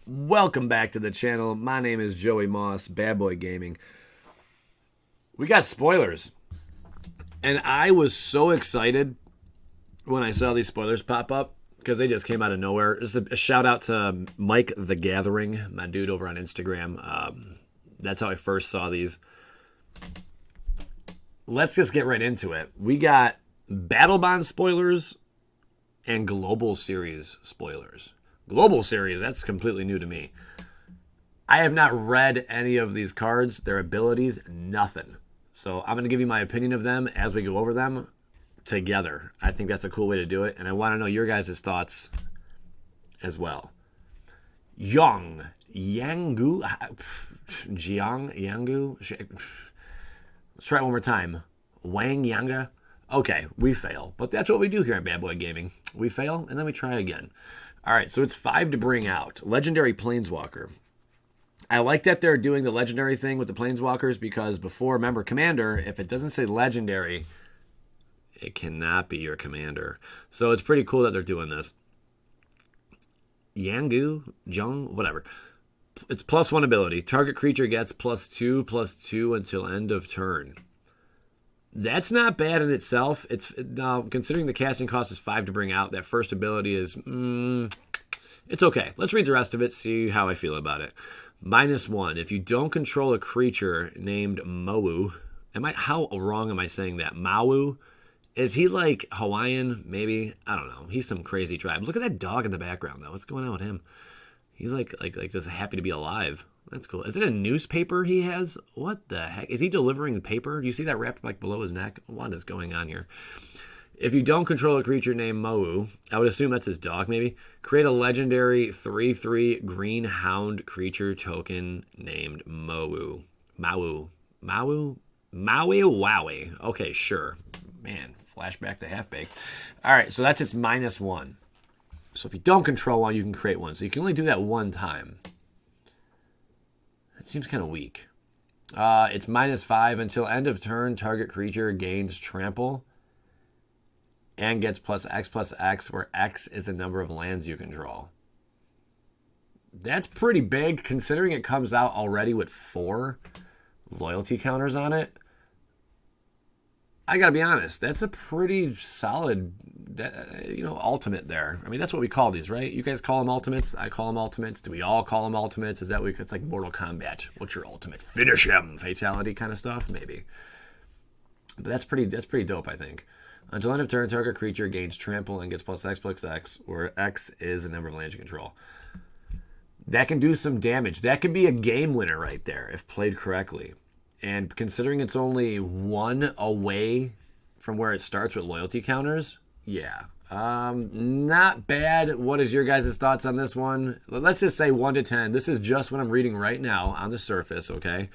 Welcome back to the channel. My name is Joey Moss, Bad Boy Gaming. We got spoilers. And I was so excited when I saw these spoilers pop up because they just came out of nowhere. Just a shout out to Mike the Gathering, my dude over on Instagram. That's how I first saw these. Let's just get right into it. We got Battle Bond spoilers and Global Series spoilers. Global Series, that's completely new to me. I have not read any of these cards, their abilities, nothing. So I'm going to give you my opinion of them as we go over them together. I think that's a cool way to do it, and I want to know your guys' thoughts as well. Yangu, let's try it one more time. Wang Yanga. Okay, we fail, but that's what we do here at Bad Boy Gaming. We fail, and then we try again. All right, so it's 5 to bring out. Legendary Planeswalker. I like that they're doing the legendary thing with the Planeswalkers because before, remember, Commander, if it doesn't say legendary, it cannot be your Commander. So it's pretty cool that they're doing this. Yangu, Jung, whatever. It's +1 ability. Target creature gets +2/+2 until end of turn. That's not bad in itself. It's now considering the casting cost is 5 to bring out. That first ability is it's okay. Let's read the rest of it. See how I feel about it. -1. If you don't control a creature named Mowu, how wrong am I saying that? Mawu? Is he like Hawaiian? Maybe, I don't know. He's some crazy tribe. Look at that dog in the background though. What's going on with him? He's like just happy to be alive. That's cool. Is it a newspaper he has? What the heck? Is he delivering paper? You see that wrapped like below his neck? What is going on here? If you don't control a creature named Mowu, I would assume that's his dog maybe, create a legendary 3/3 green hound creature token named Mowu. Maui Wowie. Okay, sure. Man, flashback to Half-Baked. All right, so that's its -1. So if you don't control one, you can create one. So you can only do that one time. It seems kind of weak. It's -5 until end of turn. Target creature gains trample and gets +X/+X, where X is the number of lands you control. That's pretty big, considering it comes out already with 4 loyalty counters on it. I gotta be honest, that's a pretty solid, ultimate there. I mean, that's what we call these, right? You guys call them ultimates. I call them ultimates. Do we all call them ultimates? Is that it's like Mortal Kombat? What's your ultimate? Finish him, fatality kind of stuff, maybe. But that's pretty dope, I think. Until end of turn, target creature gains trample and gets +X/+X, where X is the number of lands you control. That can do some damage. That could be a game winner right there if played correctly. And considering it's only 1 away from where it starts with loyalty counters, yeah. Not bad. What is your guys' thoughts on this one? Let's just say 1 to 10. This is just what I'm reading right now on the surface, okay?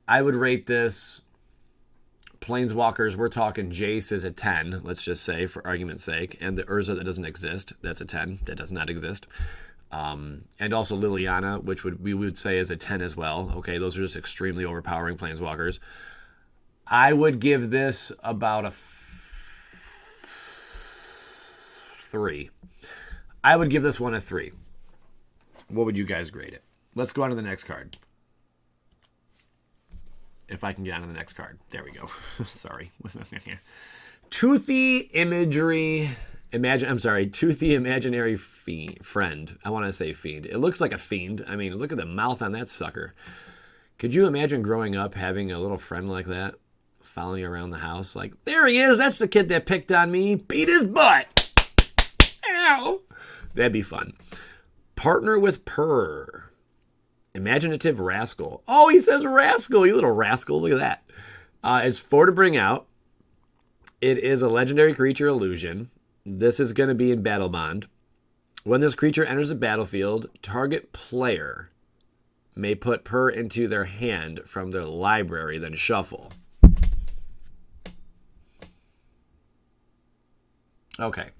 I would rate this Planeswalkers, we're talking Jace is a 10, let's just say, for argument's sake. And the Urza that doesn't exist, that's a 10. That does not exist. And also Liliana, which we would say is a 10 as well. Okay, those are just extremely overpowering Planeswalkers. I would give this about a 3. I would give this one a 3. What would you guys grade it? Let's go on to the next card. If I can get on to the next card. There we go. Sorry. Toothy imagery... Toothy Imaginary Friend. I want to say Fiend. It looks like a fiend. I mean, look at the mouth on that sucker. Could you imagine growing up having a little friend like that following you around the house? Like, there he is. That's the kid that picked on me. Beat his butt. Ow. That'd be fun. Partner with Purr. Imaginative Rascal. Oh, he says rascal. You little rascal. Look at that. It's 4 to bring out. It is a legendary creature illusion. This is going to be in Battle Bond. When this creature enters the battlefield, target player may put Purr into their hand from their library, then shuffle. Okay.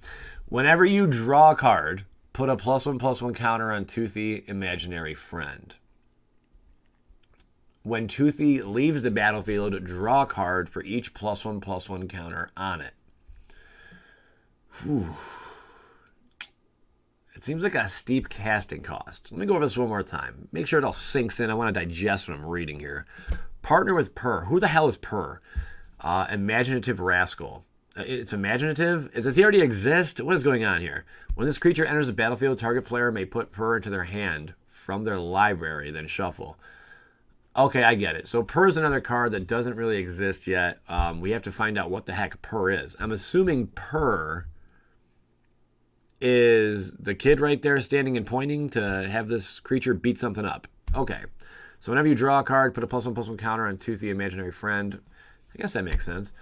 Whenever you draw a card, put a +1/+1 counter on Toothy Imaginary Friend. When Toothy leaves the battlefield, draw a card for each +1/+1 counter on it. Whew. It seems like a steep casting cost. Let me go over this one more time. Make sure it all sinks in. I want to digest what I'm reading here. Partner with Per. Who the hell is Per? Imaginative Rascal. It's imaginative? Does he already exist? What is going on here? When this creature enters the battlefield, target player may put Per into their hand from their library, then shuffle. Okay, I get it. So Per is another card that doesn't really exist yet. We have to find out what the heck Per is. I'm assuming Per is the kid right there standing and pointing to have this creature beat something up. Okay. So whenever you draw a card, put a +1/+1 counter on Toothy Imaginary Friend. I guess that makes sense.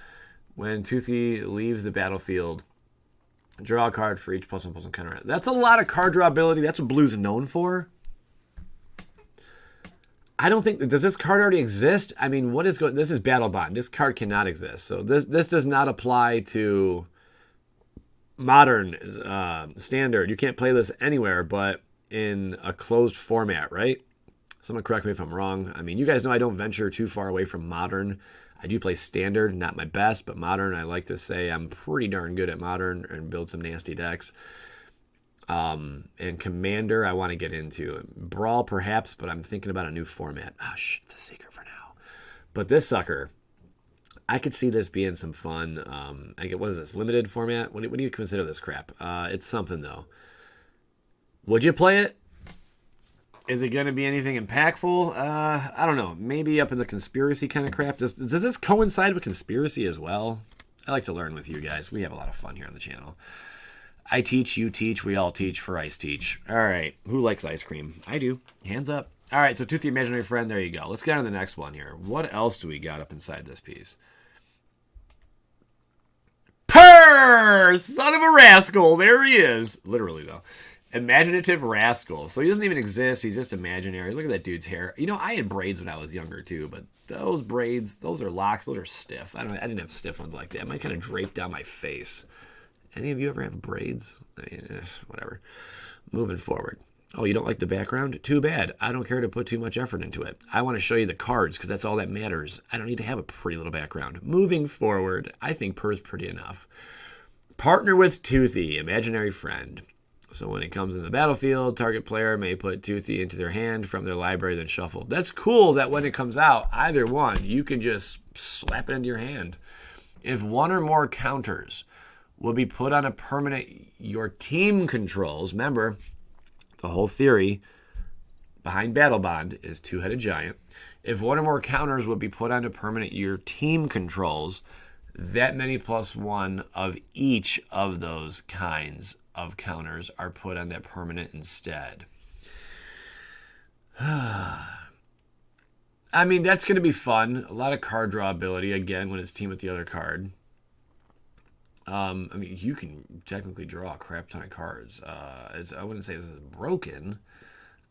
When Toothy leaves the battlefield, draw a card for each +1/+1 counter. That's a lot of card draw ability. That's what Blue's known for. I don't think... Does this card already exist? I mean, what is going... This is Battle Bond. This card cannot exist. So this does not apply to Modern, Standard. You can't play this anywhere but in a closed format, right? Someone correct me if I'm wrong. I mean, you guys know I don't venture too far away from Modern. I do play Standard, not my best, but Modern, I like to say I'm pretty darn good at Modern and build some nasty decks. And Commander, I want to get into. Brawl, perhaps, but I'm thinking about a new format. Oh, it's a secret for now. But this sucker, I could see this being some fun. What is this? Limited format? What do you consider this crap? It's something, though. Would you play it? Is it going to be anything impactful? I don't know. Maybe up in the conspiracy kind of crap. Does this coincide with conspiracy as well? I like to learn with you guys. We have a lot of fun here on the channel. I teach, you teach, we all teach for Ice Teach. All right. Who likes ice cream? I do. Hands up. All right. So Toothy Imaginary Friend. There you go. Let's get on to the next one here. What else do we got up inside this piece? Per! Son of a rascal. There he is. Literally, though. Imaginative Rascal. So he doesn't even exist. He's just imaginary. Look at that dude's hair. You know, I had braids when I was younger, too. But those braids, those are locks. Those are stiff. I didn't have stiff ones like that. Mine kind of draped down my face. Any of you ever have braids? I mean, whatever. Moving forward. Oh, you don't like the background? Too bad. I don't care to put too much effort into it. I want to show you the cards because that's all that matters. I don't need to have a pretty little background. Moving forward, I think Per's pretty enough. Partner with Toothy, Imaginary Friend. So when it comes in the battlefield, target player may put Toothy into their hand from their library, then shuffle. That's cool that when it comes out, either one, you can just slap it into your hand. If one or more counters will be put on a permanent your team controls. Remember, the whole theory behind Battle Bond is two-headed giant. If one or more counters will be put on a permanent your team controls, that many +1 of each of those kinds of counters are put on that permanent instead. I mean, that's going to be fun. A lot of card draw ability, again, when it's teamed with the other card. I mean, you can technically draw a crap ton of cards. I wouldn't say this is broken.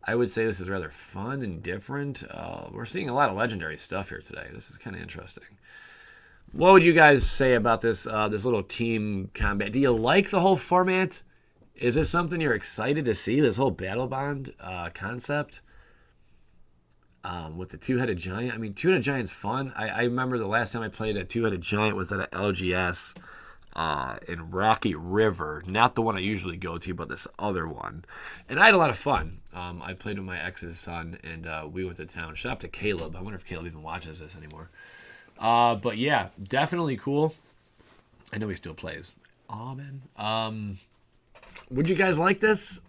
I would say this is rather fun and different. We're seeing a lot of legendary stuff here today. This is kind of interesting. What would you guys say about this this little team combat? Do you like the whole format? Is this something you're excited to see, this whole Battle Bond concept? With the two-headed giant. I mean, two-headed giant's fun. I remember the last time I played a two-headed giant was at a LGS in Rocky River. Not the one I usually go to, but this other one. And I had a lot of fun. I played with my ex's son, and we went to town. Shout out to Caleb. I wonder if Caleb even watches this anymore. But yeah, definitely cool. I know he still plays. Oh, man. Would you guys like this?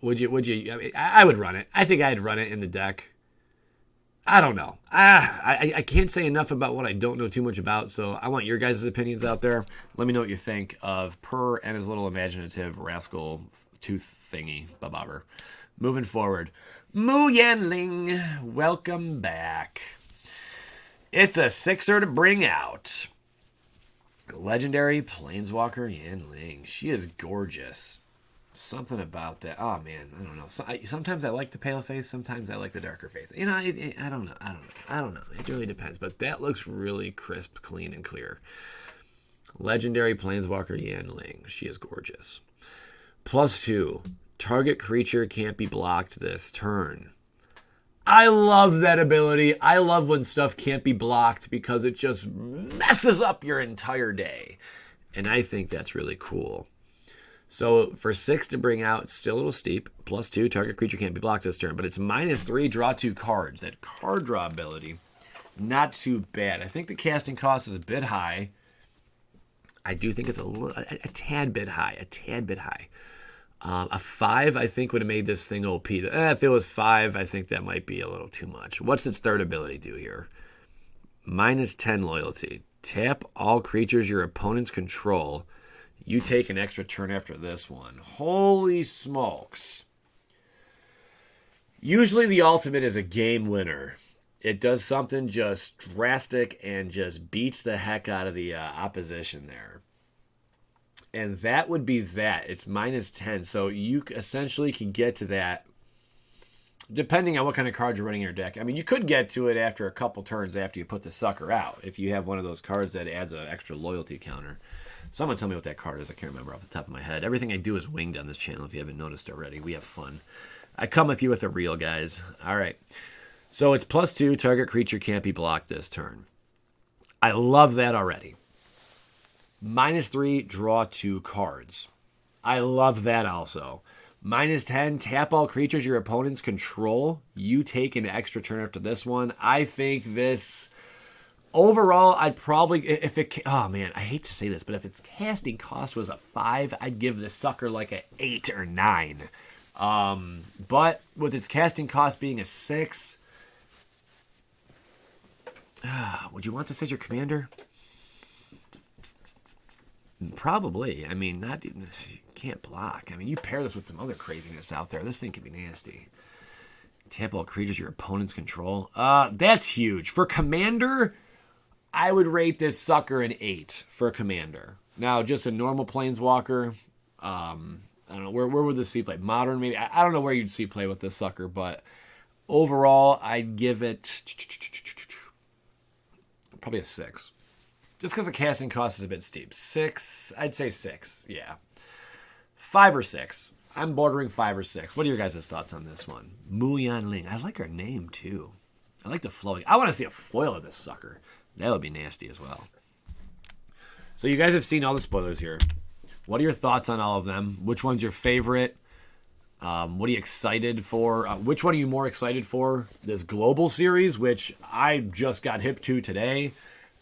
Would you? I mean, I would run it. I think I'd run it in the deck. I don't know. I can't say enough about what I don't know too much about, so I want your guys' opinions out there. Let me know what you think of Per and his little imaginative rascal tooth thingy, bababber. Moving forward. Mu Yanling, welcome back. It's a sixer to bring out. Legendary Planeswalker Yanling. She is gorgeous. Something about that. Oh, man. I don't know. Sometimes I like the pale face. Sometimes I like the darker face. You know, I don't know. I don't know. It really depends. But that looks really crisp, clean, and clear. Legendary Planeswalker Yanling. She is gorgeous. +2. Target creature can't be blocked this turn. I love that ability. I love when stuff can't be blocked because it just messes up your entire day. And I think that's really cool. So for 6 to bring out, it's still a little steep. +2, target creature can't be blocked this turn, but it's -3, draw 2 cards. That card draw ability, not too bad. I think the casting cost is a bit high. I do think it's a tad bit high, a 5, I think, would have made this thing OP. If it was 5, I think that might be a little too much. What's its third ability do here? -10 loyalty. Tap all creatures your opponents control. You take an extra turn after this one. Holy smokes. Usually the ultimate is a game winner. It does something just drastic and just beats the heck out of the opposition there. And that would be that. It's -10. So you essentially can get to that depending on what kind of cards you're running in your deck. I mean, you could get to it after a couple turns after you put the sucker out. If you have one of those cards that adds an extra loyalty counter. Someone tell me what that card is. I can't remember off the top of my head. Everything I do is winged on this channel, if you haven't noticed already. We have fun. I come with you with a reel, guys. All right. So it's +2. Target creature can't be blocked this turn. I love that already. -3. Draw 2 cards. I love that also. -10. Tap all creatures your opponents control. You take an extra turn after this one. I think this... Overall, I'd probably, if it, oh man, I hate to say this, but if its casting cost was a 5, I'd give this sucker like an 8 or 9. But with its casting cost being a 6, would you want this as your commander? Probably. I mean, not even, you can't block. I mean, you pair this with some other craziness out there. This thing could be nasty. Tap all creatures your opponents control. That's huge. For commander, I would rate this sucker an 8 for commander. Now, just a normal Planeswalker, I don't know, where would this see play? Modern, maybe? I don't know where you'd see play with this sucker, but overall, I'd give it probably a 6. Just because the casting cost is a bit steep. 6, I'd say 6, yeah. 5 or 6. I'm bordering 5 or 6. What are your guys' thoughts on this one? Muyan Ling. I like her name, too. I like the flowing. I want to see a foil of this sucker. That would be nasty as well. So you guys have seen all the spoilers here. What are your thoughts on all of them? Which one's your favorite? What are you excited for? Which one are you more excited for? This global series, which I just got hip to today.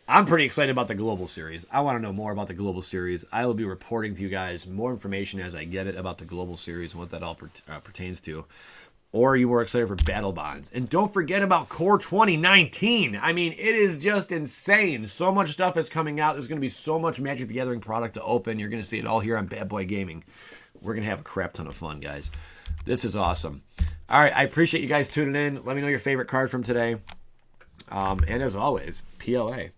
I'm pretty excited about the global series. I want to know more about the global series. I will be reporting to you guys more information as I get it about the global series and what that all pertains to. Or are you more excited for Battle Bonds? And don't forget about Core 2019. I mean, it is just insane. So much stuff is coming out. There's going to be so much Magic the Gathering product to open. You're going to see it all here on Bad Boy Gaming. We're going to have a crap ton of fun, guys. This is awesome. All right, I appreciate you guys tuning in. Let me know your favorite card from today. And as always, PLA.